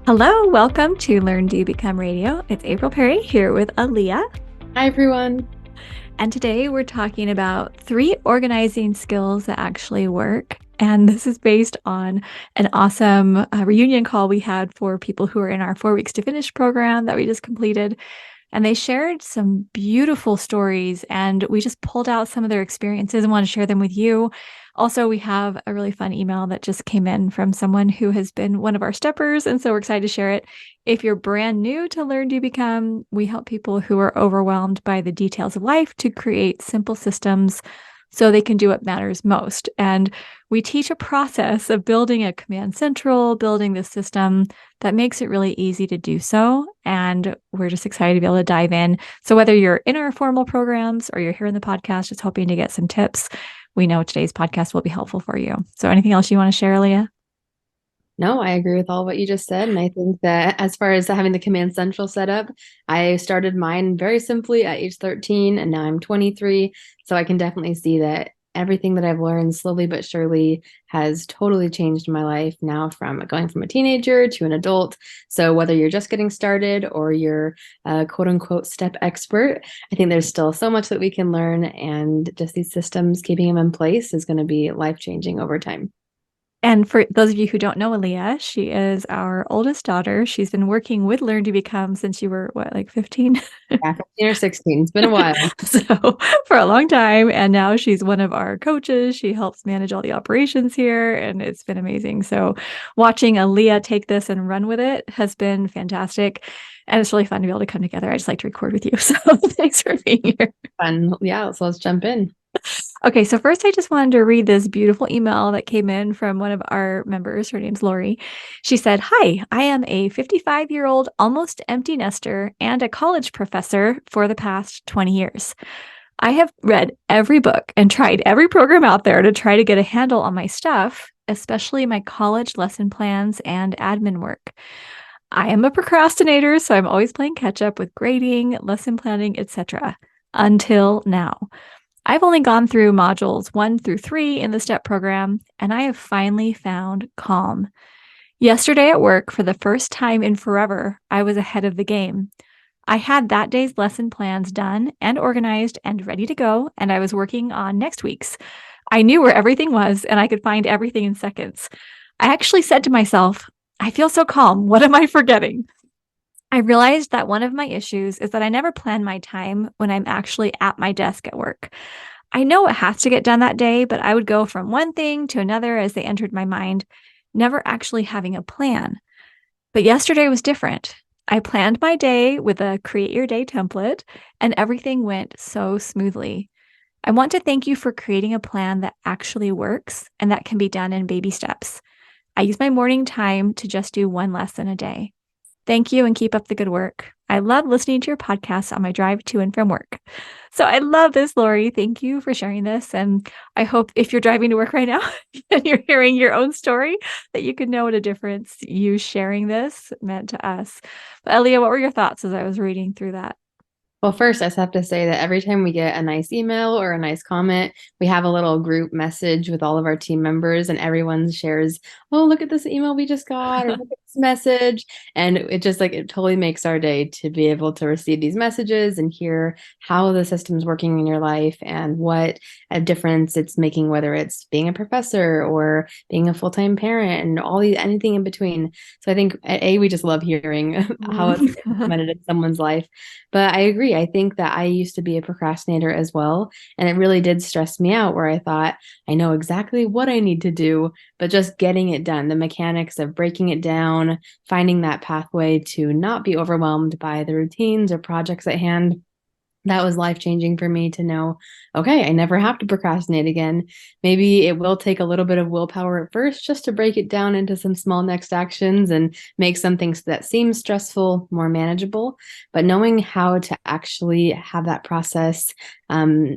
Hello, welcome to Learn Do Become Radio. It's April Perry here with Aaliyah. Hi, everyone. And today we're talking about 3 organizing skills that actually work. And this is based on an awesome reunion call we had for people who are in our 4 Weeks to Finish program that we just completed. And they shared some beautiful stories, and we just pulled out some of their experiences and want to share them with you. Also, we have a really fun email that just came in from someone who has been one of our steppers, and so we're excited to share it. If you're brand new to Learn to Become, we help people who are overwhelmed by the details of life to create simple systems so they can do what matters most. And we teach a process of building a command central, building the system that makes it really easy to do so. And we're just excited to be able to dive in. So whether you're in our formal programs or you're here in the podcast, just hoping to get some tips, we know today's podcast will be helpful for you. So anything else you want to share, Leah? No, I agree with all what you just said. And I think that as far as having the Command Central set up, I started mine very simply at age 13, and now I'm 23. So I can definitely see that everything that I've learned slowly but surely has totally changed my life now, from going from a teenager to an adult. So whether you're just getting started or you're a quote unquote step expert, I think there's still so much that we can learn. And just these systems, keeping them in place is going to be life changing over time. And for those of you who don't know Aaliyah, she is our oldest daughter. She's been working with Learn to Become since you were, what, like 15? Yeah, 15 or 16. It's been a while. So for a long time. And now she's one of our coaches. She helps manage all the operations here, and it's been amazing. So watching Aaliyah take this and run with it has been fantastic. And it's really fun to be able to come together. I just like to record with you. So thanks for being here. Fun. Yeah, so let's jump in. Okay, so first I just wanted to read this beautiful email that came in from one of our members. Her name's Lori. She said, "Hi, I am a 55-year-old almost empty nester and a college professor for the past 20 years. I have read every book and tried every program out there to try to get a handle on my stuff, especially my college lesson plans and admin work. I am a procrastinator, so I'm always playing catch up with grading, lesson planning, etc. Until now. I've only gone through modules 1 through 3 in the STEP program, and I have finally found calm. Yesterday at work, for the first time in forever, I was ahead of the game. I had that day's lesson plans done and organized and ready to go, and I was working on next week's. I knew where everything was, and I could find everything in seconds. I actually said to myself, I feel so calm. What am I forgetting? I realized that one of my issues is that I never plan my time when I'm actually at my desk at work. I know what has to get done that day, but I would go from one thing to another as they entered my mind, never actually having a plan. But yesterday was different. I planned my day with a create your day template, and everything went so smoothly. I want to thank you for creating a plan that actually works and that can be done in baby steps. I use my morning time to just do one lesson a day. Thank you and keep up the good work. I love listening to your podcast on my drive to and from work." So I love this, Lori. Thank you for sharing this. And I hope if you're driving to work right now and you're hearing your own story, that you can know what a difference you sharing this meant to us. But Elia, what were your thoughts as I was reading through that? Well, first, I just have to say that every time we get a nice email or a nice comment, we have a little group message with all of our team members, and everyone shares, "Oh, look at this email we just got," or "Look at this message." And it just it totally makes our day to be able to receive these messages and hear how the system's working in your life and what a difference it's making, whether it's being a professor or being a full-time parent and anything in between. So I think, we just love hearing how it's implemented in someone's life. But I agree. I think that I used to be a procrastinator as well. And it really did stress me out, where I thought, I know exactly what I need to do, but just getting it done, the mechanics of breaking it down, finding that pathway to not be overwhelmed by the routines or projects at hand, that was life changing for me to know, okay, I never have to procrastinate again. Maybe it will take a little bit of willpower at first just to break it down into some small next actions and make some things that seem stressful more manageable. But knowing how to actually have that process,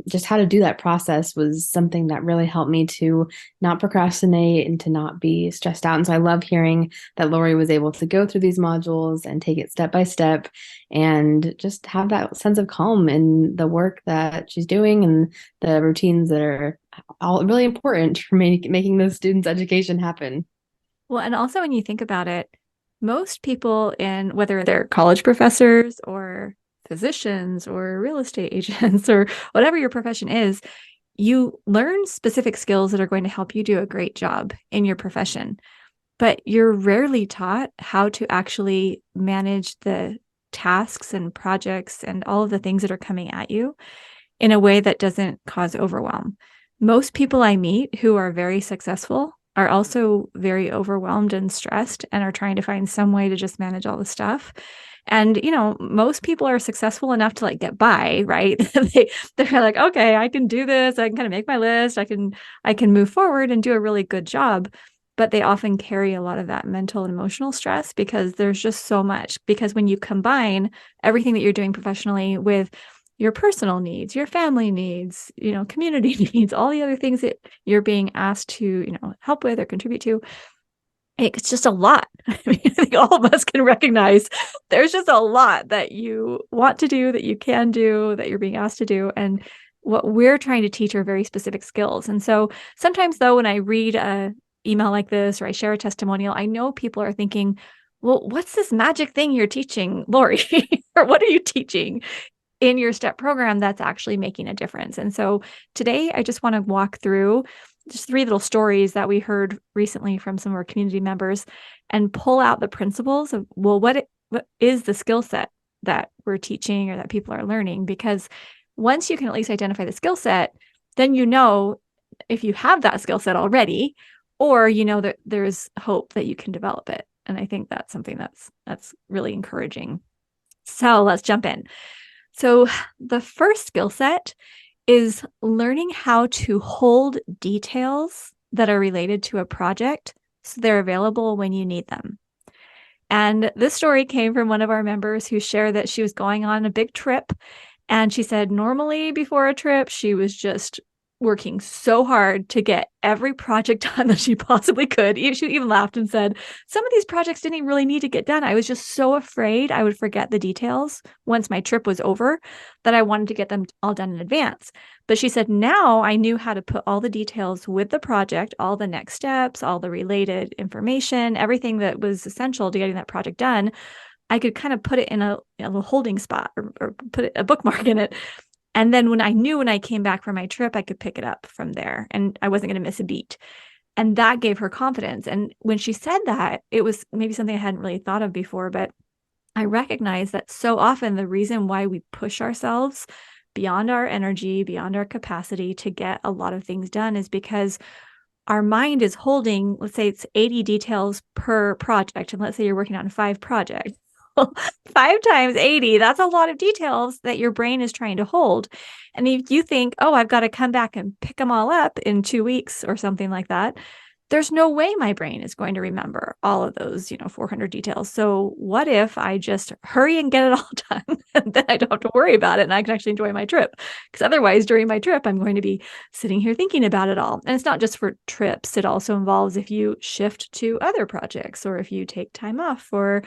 just how to do that process, was something that really helped me to not procrastinate and to not be stressed out. And so I love hearing that Lori was able to go through these modules and take it step by step and just have that sense of calm in the work that she's doing and the routines that are all really important for making those students' education happen. Well, and also when you think about it, most people in whether they're college professors or physicians or real estate agents or whatever your profession is, you learn specific skills that are going to help you do a great job in your profession. But you're rarely taught how to actually manage the tasks and projects and all of the things that are coming at you in a way that doesn't cause overwhelm. Most people I meet who are very successful are also very overwhelmed and stressed and are trying to find some way to just manage all the stuff. And most people are successful enough to like get by, right? They're like, okay, I can do this. I can kind of make my list. I can move forward and do a really good job. But they often carry a lot of that mental and emotional stress because there's just so much. Because when you combine everything that you're doing professionally with your personal needs, your family needs, community needs, all the other things that you're being asked to, help with or contribute to, it's just a lot. I mean, I think all of us can recognize there's just a lot that you want to do, that you can do, that you're being asked to do. And what we're trying to teach are very specific skills. And so sometimes, though, when I read a email like this or I share a testimonial, I know people are thinking, well, what's this magic thing you're teaching, Lori? Or what are you teaching in your STEP program that's actually making a difference? And so today I just want to walk through just 3 little stories that we heard recently from some of our community members and pull out the principles of, well, what is the skill set that we're teaching or that people are learning? Because once you can at least identify the skill set, then if you have that skill set already, or that there's hope that you can develop it. And I think that's something that's really encouraging. So let's jump in. So the first skill set is learning how to hold details that are related to a project so they're available when you need them. And this story came from one of our members who shared that she was going on a big trip. And she said normally before a trip, she was just working so hard to get every project done that she possibly could. She even laughed and said, some of these projects didn't even really need to get done. I was just so afraid I would forget the details once my trip was over that I wanted to get them all done in advance. But she said, now I knew how to put all the details with the project, all the next steps, all the related information, everything that was essential to getting that project done. I could kind of put it in a little holding spot or put a bookmark in it. And then when I came back from my trip, I could pick it up from there and I wasn't going to miss a beat. And that gave her confidence. And when she said that, it was maybe something I hadn't really thought of before, but I recognize that so often the reason why we push ourselves beyond our energy, beyond our capacity to get a lot of things done is because our mind is holding, let's say it's 80 details per project. And let's say you're working on 5 projects. 5 times 80, that's a lot of details that your brain is trying to hold. And if you think, oh, I've got to come back and pick them all up in 2 weeks or something like that, there's no way my brain is going to remember all of those, 400 details. So what if I just hurry and get it all done and then I don't have to worry about it and I can actually enjoy my trip? Because otherwise during my trip, I'm going to be sitting here thinking about it all. And it's not just for trips. It also involves if you shift to other projects or if you take time off for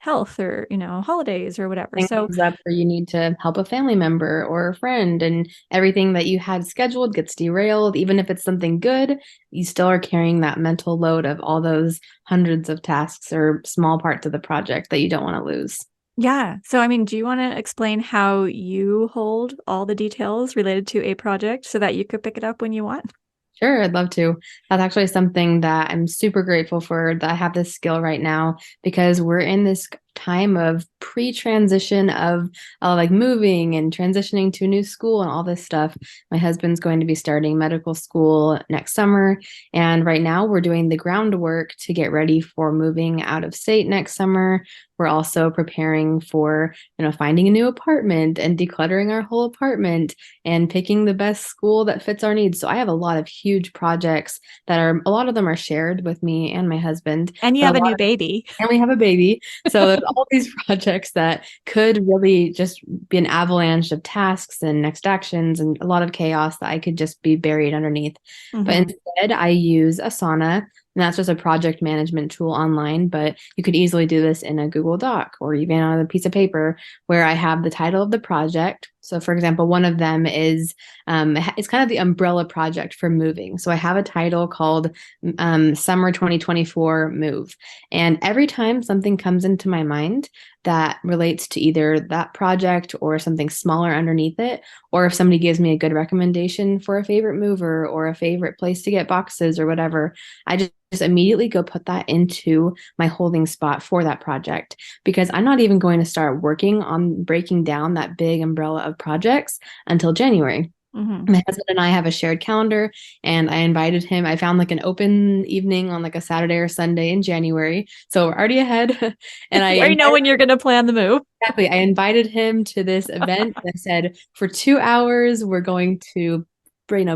health or holidays or whatever. Things So comes up where you need to help a family member or a friend, and everything that you had scheduled gets derailed. Even if it's something good, you still are carrying that mental load of all those hundreds of tasks or small parts of the project that you don't want to lose. yeah. So I mean, do you want to explain how you hold all the details related to a project so that you could pick it up when you want? Sure, I'd love to. That's actually something that I'm super grateful for, that I have this skill right now, because we're in this time of pre-transition of like moving and transitioning to a new school and all this stuff. My husband's going to be starting medical school next summer, and right now we're doing the groundwork to get ready for moving out of state next summer. We're also preparing for, finding a new apartment and decluttering our whole apartment and picking the best school that fits our needs. So I have a lot of huge projects a lot of them are shared with me and my husband. And you have a new baby. And we have a baby. So there's all these projects that could really just be an avalanche of tasks and next actions and a lot of chaos that I could just be buried underneath. Mm-hmm. But instead, I use Asana. And that's just a project management tool online, but you could easily do this in a Google Doc or even on a piece of paper, where I have the title of the project. So, for example, one of them is it's kind of the umbrella project for moving. So, I have a title called Summer 2024 Move. And every time something comes into my mind that relates to either that project or something smaller underneath it, or if somebody gives me a good recommendation for a favorite mover or a favorite place to get boxes or whatever, I just immediately go put that into my holding spot for that project because I'm not even going to start working on breaking down that big umbrella of projects until January. Mm-hmm. My husband and I have a shared calendar, and I invited him. I found like an open evening on like a Saturday or Sunday in January. So we're already ahead. And I You already know when you're going to plan the move. exactly, I invited him to this event. I said, for 2 hours, we're going to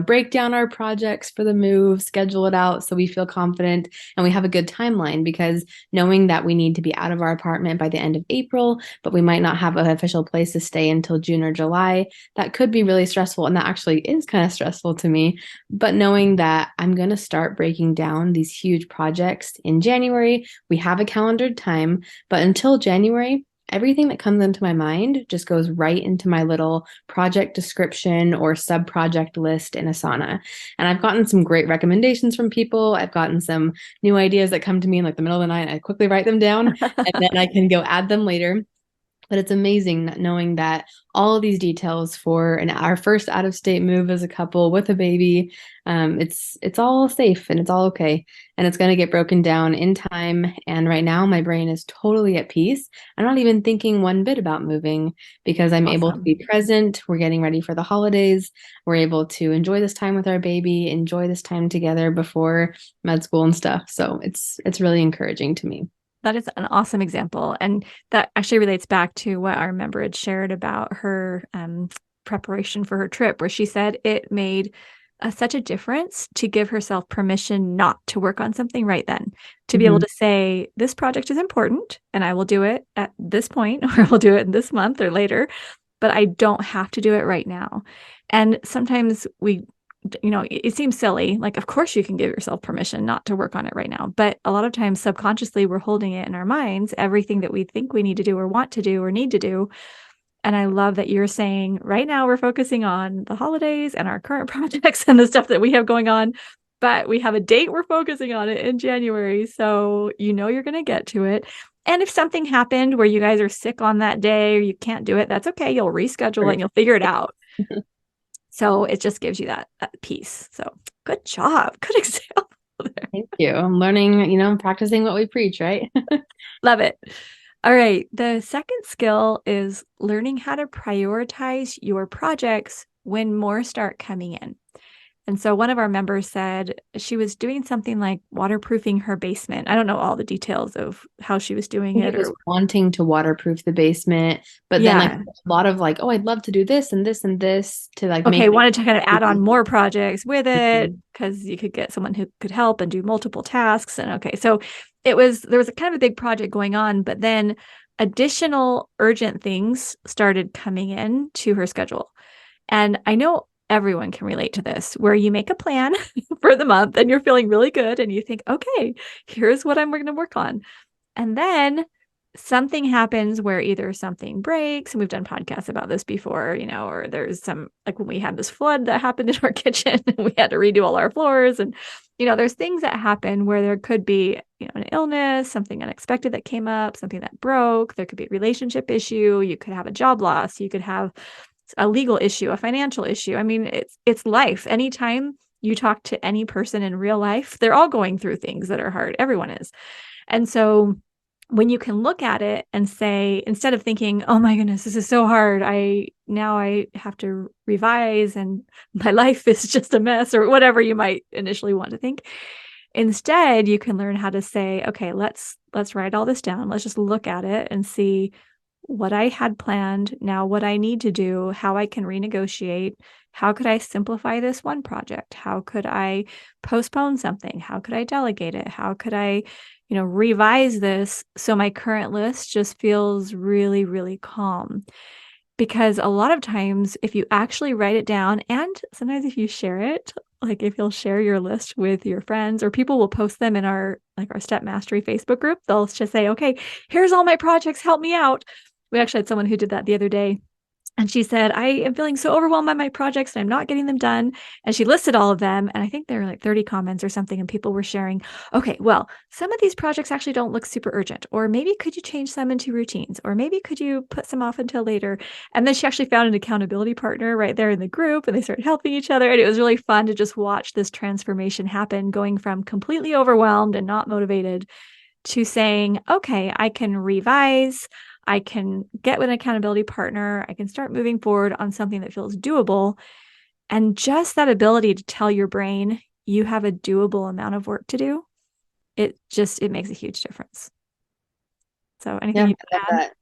break down our projects for the move, schedule it out so we feel confident and we have a good timeline because knowing that we need to be out of our apartment by the end of April, but we might not have an official place to stay until June or July, that could be really stressful. And that actually is kind of stressful to me. But knowing that I'm going to start breaking down these huge projects in January, we have a calendared time, but until January, everything that comes into my mind just goes right into my little project description or sub project list in Asana. And I've gotten some great recommendations from people. I've gotten some new ideas that come to me in like the middle of the night. I quickly write them down and then I can go add them later. But it's amazing knowing that all of these details for our first out of state move as a couple with a baby, it's all safe and it's all okay, and it's going to get broken down in time. And right now, my brain is totally at peace. I'm not even thinking one bit about moving because I'm able to Awesome. be present. We're getting ready for the holidays. We're able to enjoy this time with our baby, enjoy this time together before med school and stuff. So it's really encouraging to me. That is an awesome example. And that actually relates back to what our member had shared about her preparation for her trip, where she said it made such a difference to give herself permission not to work on something right then, to be able to say, this project is important and I will do it at this point, or I will do it this month or later, but I don't have to do it right now. And sometimes it seems silly. Like, of course you can give yourself permission not to work on it right now. But a lot of times subconsciously we're holding it in our minds, everything that we think we need to do or want to do or need to do. And I love that you're saying right now we're focusing on the holidays and our current projects and the stuff that we have going on, but we have a date we're focusing on it in January. So you're going to get to it. And if something happened where you guys are sick on that day or you can't do it, that's okay. You'll reschedule it and you'll figure it out. So it just gives you that peace. So good job. Good example there. Thank you. I'm learning, practicing what we preach, right? Love it. All right. The second skill is learning how to prioritize your projects when more start coming in. And so one of our members said she was doing something like waterproofing her basement. I don't know all the details of how she was doing it. It was wanting to waterproof the basement, but then like a lot of like, oh, I'd love to do this and this and this to like okay, make wanted to kind of add on more projects with it because you could get someone who could help and do multiple tasks. And okay, so there was a kind of a big project going on, but then additional urgent things started coming in to her schedule. And I know everyone can relate to this, where you make a plan for the month and you're feeling really good and you think, okay, here's what I'm going to work on. And then something happens where either something breaks, and we've done podcasts about this before, or there's some, like when we had this flood that happened in our kitchen and we had to redo all our floors. And, there's things that happen where there could be, an illness, something unexpected that came up, something that broke. There could be a relationship issue. You could have a job loss. You could have a legal issue, a financial issue. I mean, it's life. Anytime you talk to any person in real life, they're all going through things that are hard. Everyone is. And so when you can look at it and say, instead of thinking, oh my goodness, this is so hard, I have to revise and my life is just a mess, or whatever you might initially want to think. Instead, you can learn how to say, okay, let's write all this down. Let's just look at it and see what I had planned, now what I need to do, how I can renegotiate, how could I simplify this one project? How could I postpone something? How could I delegate it? How could I, revise this so my current list just feels really, really calm? Because a lot of times, if you actually write it down, and sometimes if you share it, like if you'll share your list with your friends, or people will post them in our Step Mastery Facebook group, they'll just say, okay, here's all my projects, help me out. We actually had someone who did that the other day. And she said, I am feeling so overwhelmed by my projects and I'm not getting them done. And she listed all of them. And I think there were like 30 comments or something. And people were sharing, okay, well, some of these projects actually don't look super urgent. Or maybe could you change some into routines? Or maybe could you put some off until later? And then she actually found an accountability partner right there in the group and they started helping each other. And it was really fun to just watch this transformation happen, going from completely overwhelmed and not motivated to saying, okay, I can revise. I can get with an accountability partner. I can start moving forward on something that feels doable. And just that ability to tell your brain you have a doable amount of work to do, it makes a huge difference. So anything Yeah, you I love can add? that.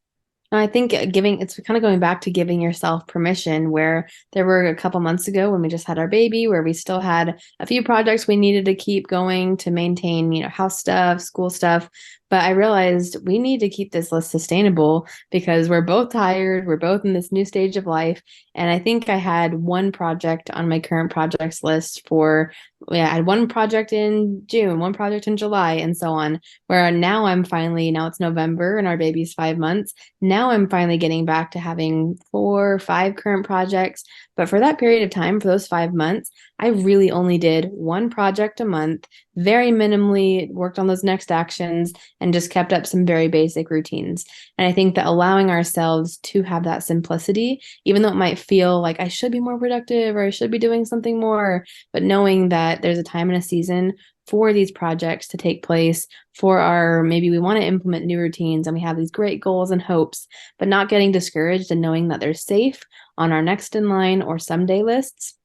No, I think it's kind of going back to giving yourself permission, where there were a couple months ago when we just had our baby, where we still had a few projects we needed to keep going to maintain, house stuff, school stuff. But I realized we need to keep this list sustainable because we're both tired. We're both in this new stage of life. And I think I had one project on my current projects list I had one project in June, one project in July, and so on. Where now it's November and our baby's 5 months. Now I'm finally getting back to having 4 or 5 current projects. But for that period of time, for those 5 months, I really only did one project a month, very minimally worked on those next actions, and just kept up some very basic routines. And I think that allowing ourselves to have that simplicity, even though it might feel like I should be more productive or I should be doing something more, but knowing that there's a time and a season for these projects to take place, maybe we want to implement new routines and we have these great goals and hopes, but not getting discouraged and knowing that they're safe on our next in line or someday lists.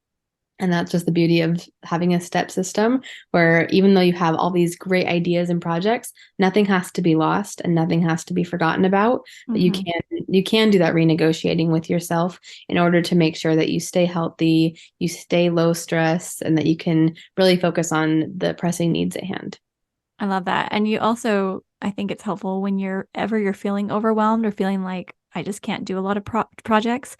And that's just the beauty of having a step system where even though you have all these great ideas and projects, nothing has to be lost and nothing has to be forgotten about. But Mm-hmm. you can do that renegotiating with yourself in order to make sure that you stay healthy, you stay low stress, and that you can really focus on the pressing needs at hand. I love that. And you also, I think it's helpful when you're feeling overwhelmed or feeling like I just can't do a lot of projects.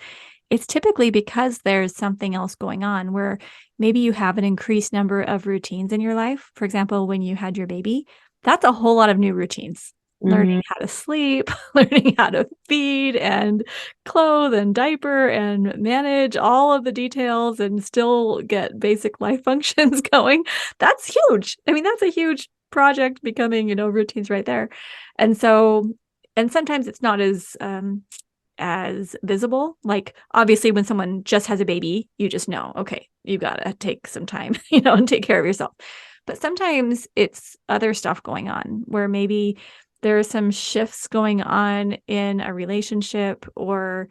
It's typically because there's something else going on where maybe you have an increased number of routines in your life. For example, when you had your baby, that's a whole lot of new routines. Learning Mm-hmm. how to sleep, learning how to feed and clothe and diaper and manage all of the details and still get basic life functions going. That's huge. I mean, that's a huge project becoming, routines right there. And so, and sometimes it's not as visible. Like obviously when someone just has a baby, you just know, okay, you got to take some time, and take care of yourself. But sometimes it's other stuff going on where maybe there are some shifts going on in a relationship or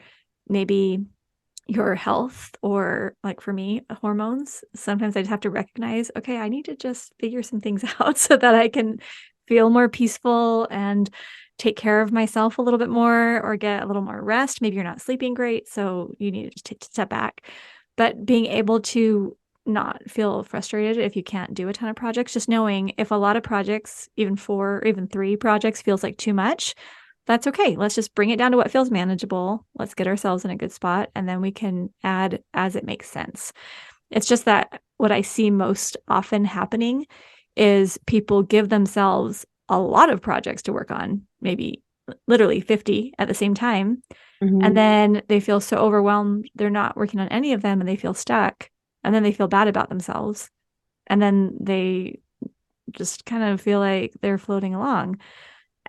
maybe your health or like for me, hormones. Sometimes I just have to recognize, okay, I need to just figure some things out so that I can feel more peaceful and take care of myself a little bit more or get a little more rest. Maybe you're not sleeping great, so you need to step back. But being able to not feel frustrated if you can't do a ton of projects, just knowing if a lot of projects, even 4 or even 3 projects feels like too much, that's okay. Let's just bring it down to what feels manageable. Let's get ourselves in a good spot and then we can add as it makes sense. It's just that what I see most often happening is people give themselves a lot of projects to work on, maybe literally 50 at the same time. Mm-hmm. And then they feel so overwhelmed, they're not working on any of them and they feel stuck. And then they feel bad about themselves. And then they just kind of feel like they're floating along.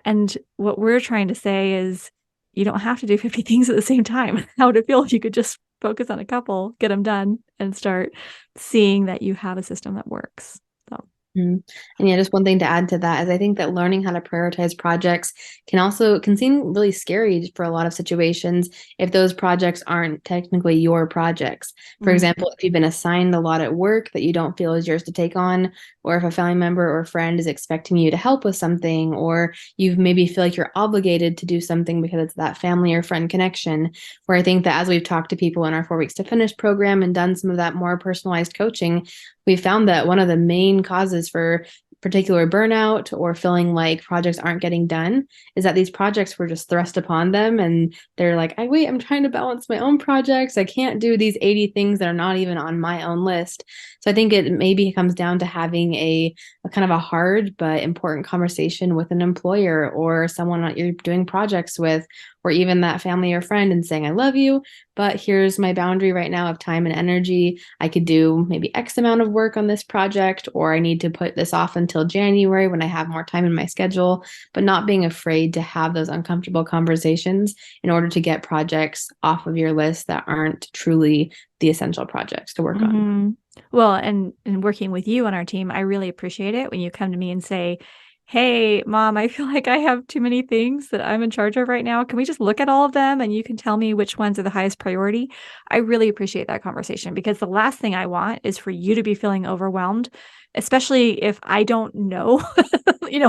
And what we're trying to say is you don't have to do 50 things at the same time. How would it feel if you could just focus on a couple, get them done, and start seeing that you have a system that works? So, Mhm. And yeah, just one thing to add to that is I think that learning how to prioritize projects can seem really scary for a lot of situations if those projects aren't technically your projects. For mm, example, if you've been assigned a lot at work that you don't feel is yours to take on, or if a family member or friend is expecting you to help with something, or you maybe feel like you're obligated to do something because it's that family or friend connection, where I think that as we've talked to people in our 4 weeks to finish program and done some of that more personalized coaching, we found that one of the main causes for particular burnout or feeling like projects aren't getting done is that these projects were just thrust upon them, and they're like, I wait, I'm trying to balance my own projects. I can't do these 80 things that are not even on my own list. So I think it maybe comes down to having a kind of a hard but important conversation with an employer or someone that you're doing projects with, or even that family or friend, and saying, I love you, but here's my boundary right now of time and energy. I could do maybe X amount of work on this project, or I need to put this off until January when I have more time in my schedule, but not being afraid to have those uncomfortable conversations in order to get projects off of your list that aren't truly the essential projects to work on. Well, and working with you on our team, I really appreciate it when you come to me and say, hey, mom, I feel like I have too many things that I'm in charge of right now. Can we just look at all of them and you can tell me which ones are the highest priority? I really appreciate that conversation, because the last thing I want is for you to be feeling overwhelmed, especially if I don't know,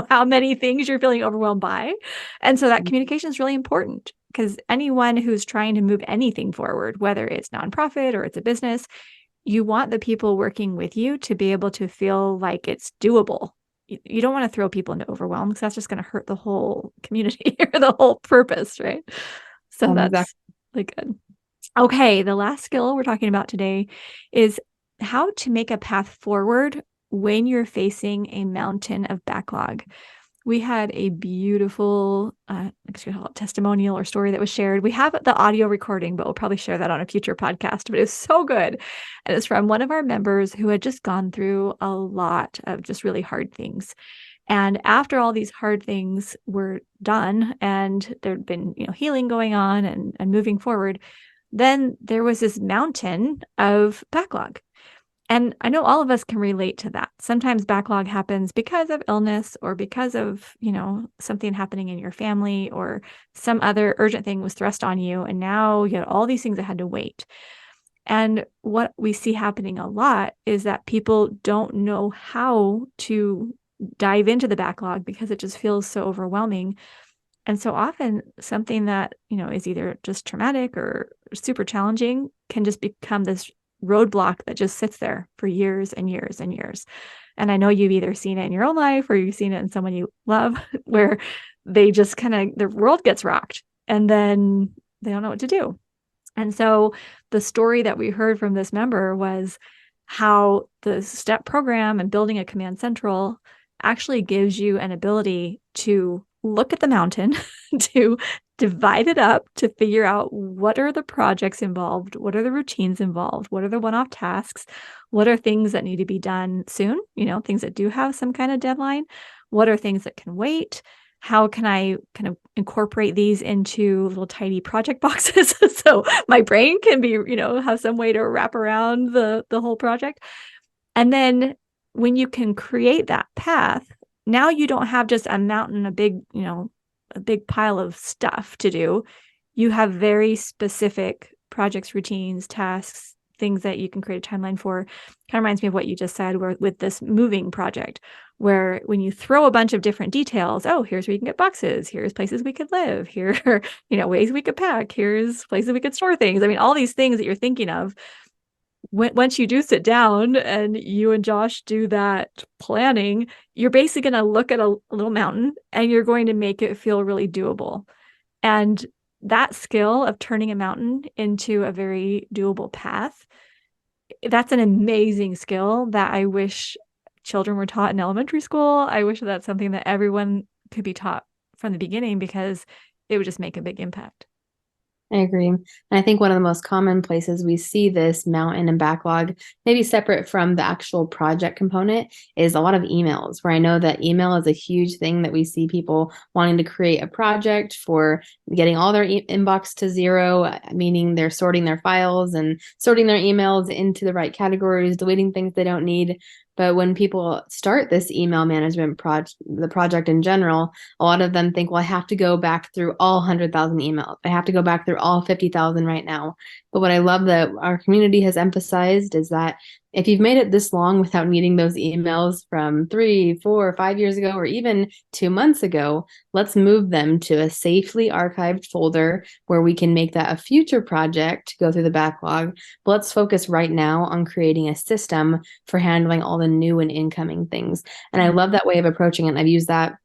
how many things you're feeling overwhelmed by. And so that communication is really important, because anyone who's trying to move anything forward, whether it's nonprofit or it's a business, you want the people working with you to be able to feel like it's doable. You don't want to throw people into overwhelm, because that's just going to hurt the whole community or the whole purpose, right? So Exactly. that's really good. Okay, the last skill we're talking about today is how to make a path forward when you're facing a mountain of backlog. We had a beautiful testimonial or story that was shared. We have the audio recording, but we'll probably share that on a future podcast. But it was so good. And it's from one of our members who had just gone through a lot of just really hard things. And after all these hard things were done and there'd been, healing going on and moving forward, then there was this mountain of backlog. And I know all of us can relate to that. Sometimes backlog happens because of illness or because of, something happening in your family, or some other urgent thing was thrust on you. And now you had all these things that had to wait. And what we see happening a lot is that people don't know how to dive into the backlog because it just feels so overwhelming. And so often something that, is either just traumatic or super challenging can just become this roadblock that just sits there for years and years and years. And I know you've either seen it in your own life or you've seen it in someone you love, where they just their world gets rocked and then they don't know what to do. And so the story that we heard from this member was how the STEP program and building a command central actually gives you an ability to look at the mountain, to divide it up, to figure out what are the projects involved, what are the routines involved, what are the one-off tasks, what are things that need to be done soon, things that do have some kind of deadline, what are things that can wait, how can I kind of incorporate these into little tiny project boxes so my brain can be, have some way to wrap around the whole project. And then when you can create that path, now you don't have just a mountain, a big pile of stuff to do. You have very specific projects, routines, tasks, things that you can create a timeline for. Kind of reminds me of what you just said with this moving project, where when you throw a bunch of different details, here's where you can get boxes, here's places we could live, here are, ways we could pack, here's places we could store things. I mean, all these things that you're thinking of, once you do sit down and you and Josh do that planning, you're basically going to look at a little mountain and you're going to make it feel really doable. And that skill of turning a mountain into a very doable path, that's an amazing skill that I wish children were taught in elementary school. I wish that's something that everyone could be taught from the beginning, because it would just make a big impact. I agree. And I think one of the most common places we see this mountain and backlog, maybe separate from the actual project component, is a lot of emails, where I know that email is a huge thing that we see people wanting to create a project for getting all their inbox to zero, meaning they're sorting their files and sorting their emails into the right categories, deleting things they don't need. But when people start this email management the project in general, a lot of them think, well, I have to go back through all 100,000 emails. I have to go back through all 50,000 right now. But what I love that our community has emphasized is that If you've made it this long without needing those emails from 3, 4, 5 years ago, or even 2 months ago, let's move them to a safely archived folder where we can make that a future project to go through the backlog. But let's focus right now on creating a system for handling all the new and incoming things. And I love that way of approaching it. And I've used that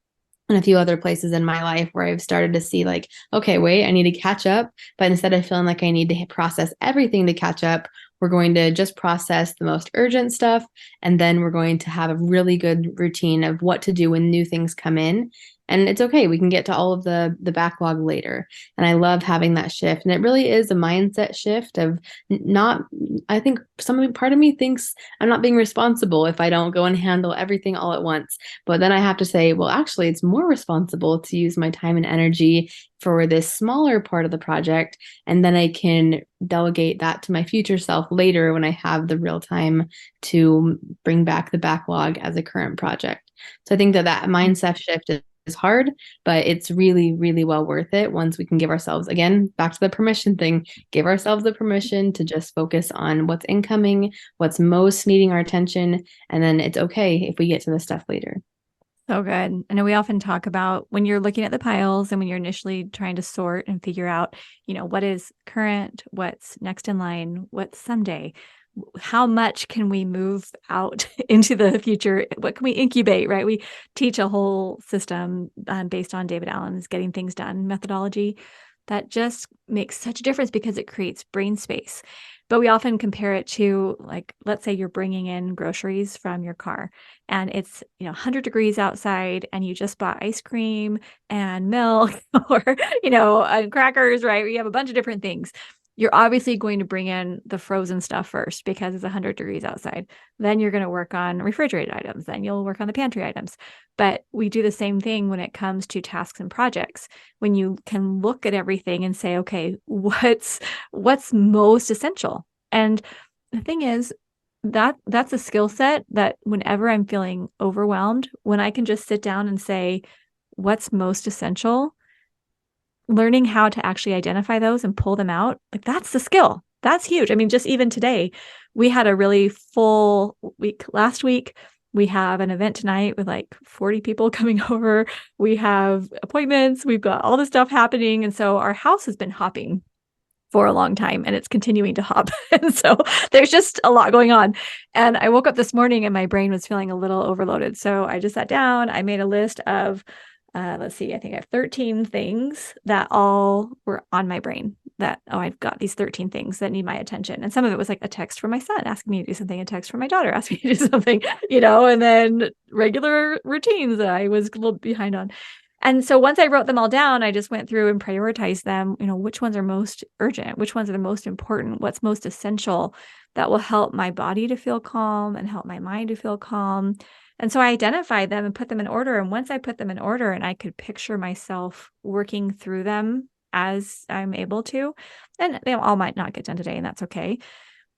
in a few other places in my life where I've started to see like, okay, wait, I need to catch up. But instead of feeling like I need to process everything to catch up, we're going to just process the most urgent stuff. And then we're going to have a really good routine of what to do when new things come in. And it's okay. We can get to all of the backlog later. And I love having that shift. And it really is a mindset shift of not, I think some part of me thinks I'm not being responsible if I don't go and handle everything all at once. But then I have to say, well, actually, it's more responsible to use my time and energy for this smaller part of the project. And then I can delegate that to my future self later when I have the real time to bring back the backlog as a current project. So I think that mindset shift is hard, but it's really, really well worth it once we can give ourselves, again, back to the permission thing, give ourselves the permission to just focus on what's incoming, what's most needing our attention, and then it's okay if we get to the stuff later. So good. I know we often talk about when you're looking at the piles and when you're initially trying to sort and figure out, what is current, what's next in line, what's someday, how much can we move out into the future? What can we incubate, right? We teach a whole system based on David Allen's Getting Things Done methodology that just makes such a difference because it creates brain space. But we often compare it to, like, let's say you're bringing in groceries from your car and it's, 100 degrees outside and you just bought ice cream and milk or, crackers, right? You have a bunch of different things. You're obviously going to bring in the frozen stuff first because it's 100 degrees outside. Then you're going to work on refrigerated items. Then you'll work on the pantry items. But we do the same thing when it comes to tasks and projects. When you can look at everything and say, okay, what's most essential? And the thing is, that's a skill set that whenever I'm feeling overwhelmed, when I can just sit down and say, what's most essential, learning how to actually identify those and pull them out, like that's the skill. That's huge. I mean, just even today, we had a really full week last week. We have an event tonight with like 40 people coming over. We have appointments. We've got all this stuff happening. And so our house has been hopping for a long time and it's continuing to hop. And so there's just a lot going on. And I woke up this morning and my brain was feeling a little overloaded. So I just sat down, I made a list of let's see, I think I have 13 things that all were on my brain that, I've got these 13 things that need my attention. And some of it was like a text from my son asking me to do something, a text from my daughter asking me to do something, and then regular routines that I was a little behind on. And so once I wrote them all down, I just went through and prioritized them, which ones are most urgent, which ones are the most important, what's most essential that will help my body to feel calm and help my mind to feel calm. And so I identified them and put them in order. And once I put them in order and I could picture myself working through them as I'm able to, and they all might not get done today, and that's okay.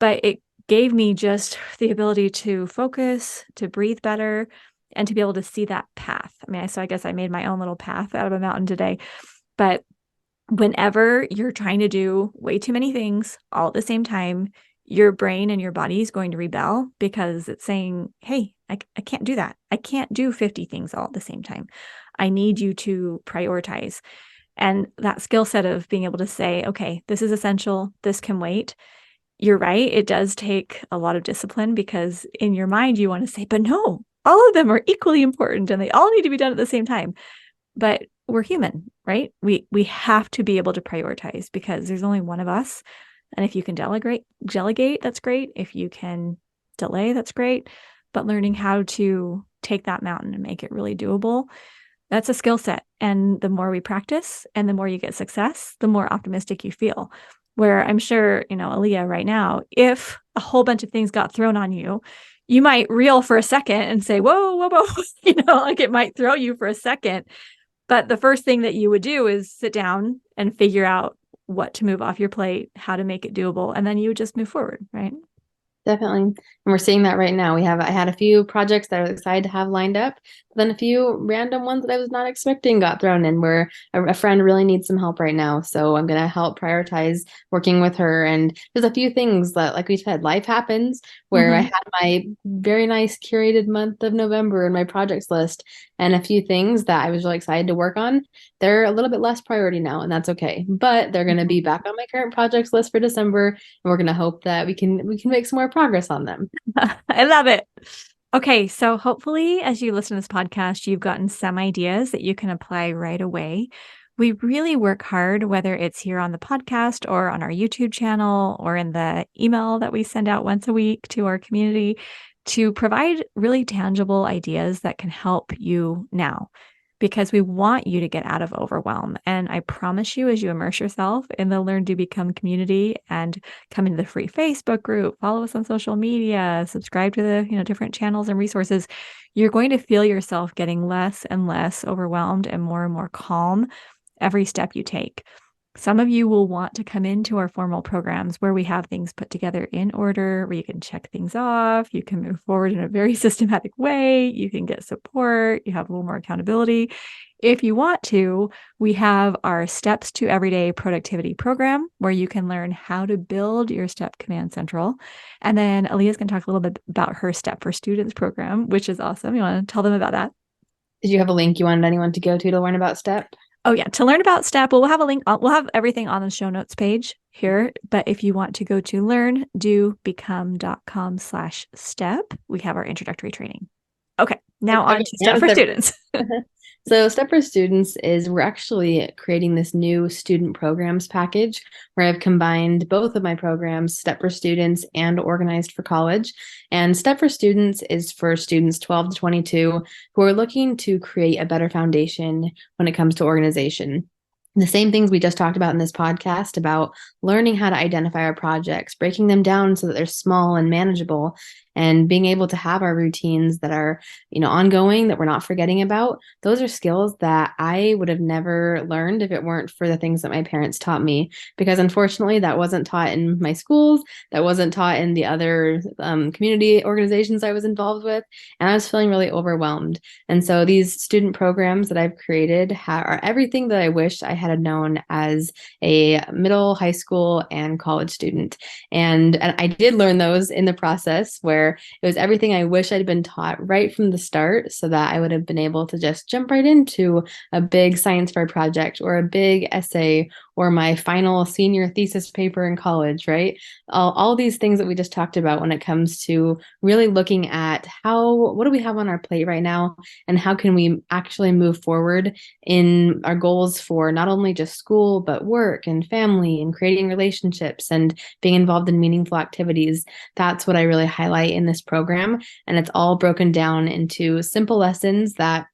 But it gave me just the ability to focus, to breathe better, and to be able to see that path. I mean, so I guess I made my own little path out of a mountain today. But whenever you're trying to do way too many things all at the same time, your brain and your body is going to rebel because it's saying, hey, I can't do that. I can't do 50 things all at the same time. I need you to prioritize. And that skill set of being able to say, okay, this is essential. This can wait. You're right. It does take a lot of discipline because in your mind, you want to say, but no, all of them are equally important and they all need to be done at the same time. But we're human, right? We have to be able to prioritize because there's only one of us. And if you can delegate, that's great. If you can delay, that's great. But learning how to take that mountain and make it really doable, that's a skill set. And the more we practice and the more you get success, the more optimistic you feel. Where I'm sure, Aaliyah right now, if a whole bunch of things got thrown on you, you might reel for a second and say, whoa, whoa, whoa, like it might throw you for a second. But the first thing that you would do is sit down and figure out what to move off your plate, how to make it doable, and then you would just move forward, right? Definitely. And we're seeing that right now. I had a few projects that I was excited to have lined up Then a few random ones that I was not expecting got thrown in where a friend really needs some help right now. So I'm going to help prioritize working with her. And there's a few things that, like we said, life happens where I Mhm. had my very nice curated month of November in my projects list and a few things that I was really excited to work on. They're a little bit less priority now, and that's okay. But they're going to be back on my current projects list for December, and we're going to hope that we can make some more progress on them. I love it. Okay, so hopefully, as you listen to this podcast, you've gotten some ideas that you can apply right away. We really work hard, whether it's here on the podcast or on our YouTube channel or in the email that we send out once a week to our community, to provide really tangible ideas that can help you now, because we want you to get out of overwhelm. And I promise you, as you immerse yourself in the Learn, Do, Become community and come into the free Facebook group, follow us on social media, subscribe to the, different channels and resources, you're going to feel yourself getting less and less overwhelmed and more calm every step you take. Some of you will want to come into our formal programs where we have things put together in order, where you can check things off, you can move forward in a very systematic way, you can get support, you have a little more accountability. If you want to, we have our Steps to Everyday Productivity program where you can learn how to build your STEP Command Central. And then Aaliyah's going to talk a little bit about her Step for Students program, which is awesome. You want to tell them about that? Did you have a link you wanted anyone to go to learn about STEP? Oh yeah, to learn about STEP, we'll have a link. We'll have everything on the show notes page here. But if you want to go to learndobecome.com/step, we have our introductory training. Okay, now on to STEP for Students. So Step for Students is we're actually creating this new student programs package where I've combined both of my programs, Step for Students and Organized for College. And Step for Students is for students 12 to 22 who are looking to create a better foundation when it comes to organization. The same things we just talked about in this podcast about learning how to identify our projects, breaking them down so that they're small and manageable, and being able to have our routines that are, ongoing, that we're not forgetting about. Those are skills that I would have never learned if it weren't for the things that my parents taught me, because unfortunately that wasn't taught in my schools, that wasn't taught in the other community organizations I was involved with, and I was feeling really overwhelmed. And so these student programs that I've created are everything that I wish I had known as a middle, high school, and college student. And I did learn those in the process where it was everything I wish I'd been taught right from the start so that I would have been able to just jump right into a big science fair project or a big essay or my final senior thesis paper in college, right? All these things that we just talked about when it comes to really looking at what do we have on our plate right now and how can we actually move forward in our goals for not only just school, but work and family and creating relationships and being involved in meaningful activities. That's what I really highlight in this program. And it's all broken down into simple lessons that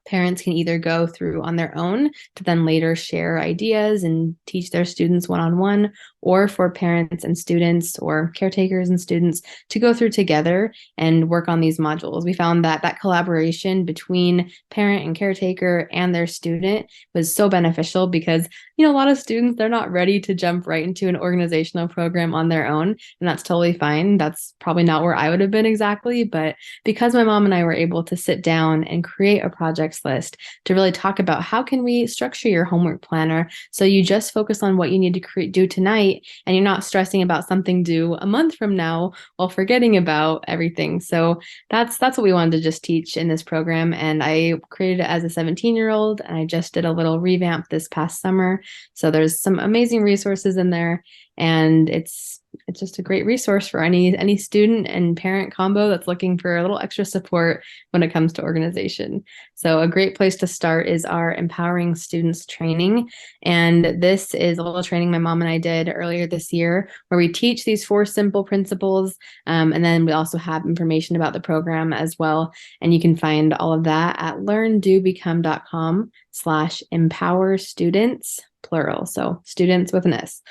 parents can either go through on their own to then later share ideas and teach their students one-on-one, or for parents and students or caretakers and students to go through together and work on these modules. We found that collaboration between parent and caretaker and their student was so beneficial because, a lot of students, they're not ready to jump right into an organizational program on their own, and that's totally fine. That's probably not where I would have been exactly, but because my mom and I were able to sit down and create a projects list to really talk about how can we structure your homework planner so you just focus on what you need to do tonight and you're not stressing about something due a month from now while forgetting about everything. So that's what we wanted to just teach in this program, and I created it as a 17-year-old, and I just did a little revamp this past summer. So there's some amazing resources in there, and it's just a great resource for any student and parent combo that's looking for a little extra support when it comes to organization. So a great place to start is our Empowering Students training. And this is a little training my mom and I did earlier this year where we teach these 4 simple principles. And then we also have information about the program as well. And you can find all of that at learndobecome.com/empower students, plural. So students with an S.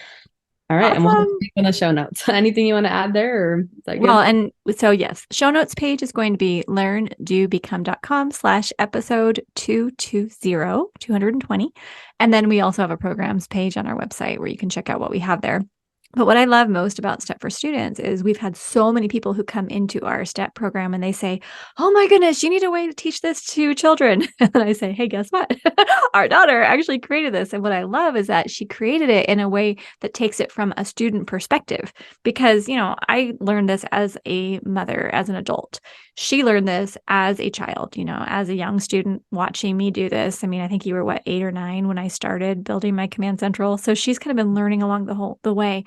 All right. And we'll have a Awesome. link in the show notes. Anything you want to add there, or is that good? Well, and so yes, show notes page is going to be learndobecome.com/episode 220. And then we also have a programs page on our website where you can check out what we have there. But what I love most about STEP for Students is we've had so many people who come into our STEP program and they say, "Oh my goodness, you need a way to teach this to children." And I say, "Hey, guess what? Our daughter actually created this." And what I love is that she created it in a way that takes it from a student perspective. Because, I learned this as a mother, as an adult. She learned this as a child, as a young student watching me do this. I mean, I think you were what, 8 or 9 when I started building my Command Central. So she's kind of been learning along the way.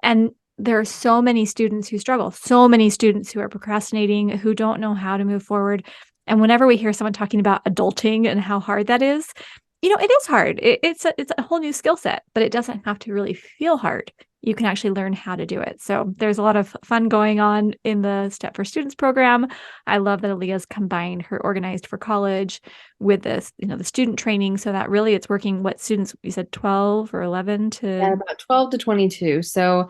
And there are so many students who struggle, so many students who are procrastinating, who don't know how to move forward. And whenever we hear someone talking about adulting and how hard that is, it is hard. It's a whole new skill set, but it doesn't have to really feel hard. You can actually learn how to do it. So there's a lot of fun going on in the STEP for Students program. I love that Aaliyah's combined her Organized for College with this, the student training, so that really it's working. What students, you said 12 or 11 to? Yeah, about 12 to 22. So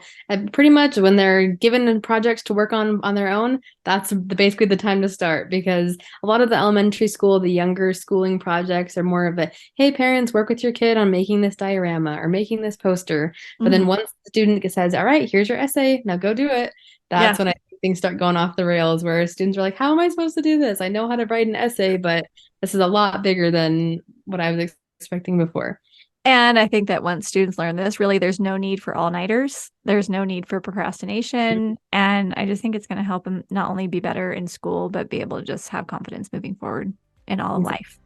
pretty much when they're given projects to work on their own, that's basically the time to start, because a lot of the elementary school, the younger schooling projects are more of a, hey, parents, work with your kid on making this diorama or making this poster. But then once the student says, all right, here's your essay, now go do it, that's when I think things start going off the rails, where students are like, how am I supposed to do this? I know how to write an essay, but this is a lot bigger than what I was expecting before. And I think that once students learn this, really, there's no need for all-nighters. There's no need for procrastination. And I just think it's going to help them not only be better in school, but be able to just have confidence moving forward in all of life.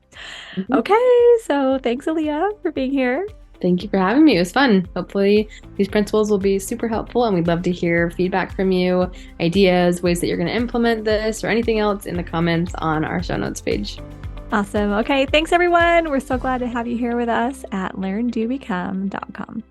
Okay, so thanks, Aaliyah, for being here. Thank you for having me. It was fun. Hopefully these principles will be super helpful, and we'd love to hear feedback from you, ideas, ways that you're going to implement this, or anything else in the comments on our show notes page. Awesome. Okay, thanks everyone. We're so glad to have you here with us at learndobecome.com.